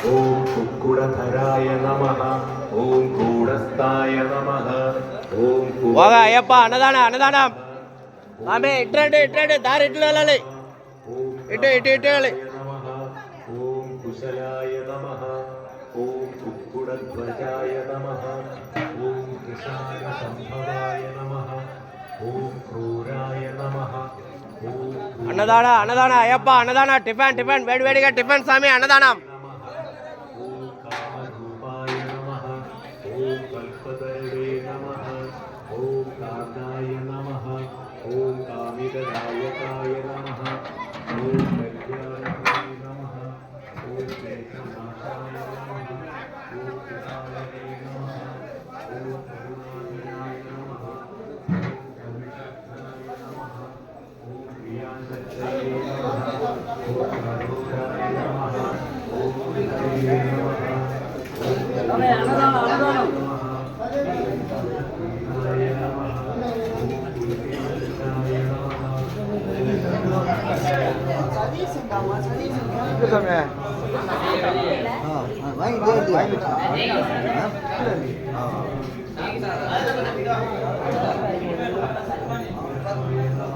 ஓம் குக்குடதராய நமஹ ஓம் கூடஸ்தாய நமஹ ஓம் வாங்க ஐயப்பா அன்னதானம் அன்னதானம் ஆமே இட்டு தாரி இட்டு వెళ్ళాలి ఇటు நமஹ ஓம் குசலாய நமஹ ஓம் குக்குடத்வஜாய நமஹ ஓம் கிருஷ்ணாய சம்பவாய நமஹ ஓம் க்ரூராய நமஹ ஓம் అన్నదాన అయ్యప్ప అన్నదాన టిఫిన్ వేడివేడిగా టిఫిన్ స్వామి అన్నదానం ஓம் காமரூபாய நமஹ ஓம் கல்பதரவே நமஹ ஓம் காந்தாய நமஹ ஓம் காமிதநாயகாய நமஹ ஓம் கல்யாணாய நமஹ ஓம் கேசநாசாய நமஹ ஓம் கிருஷ்ணாய நமஹ ஓம் கருணாகராய நமஹ ஓம் கவிஷக்தாய நமஹ ஓம் பிரியாந்தத்ரயே நமஹ ஓம் கருணாய நமஹ ஓம் விஷ்ணுவே நமஹ ஓம் அன்னதானம் வாங்கி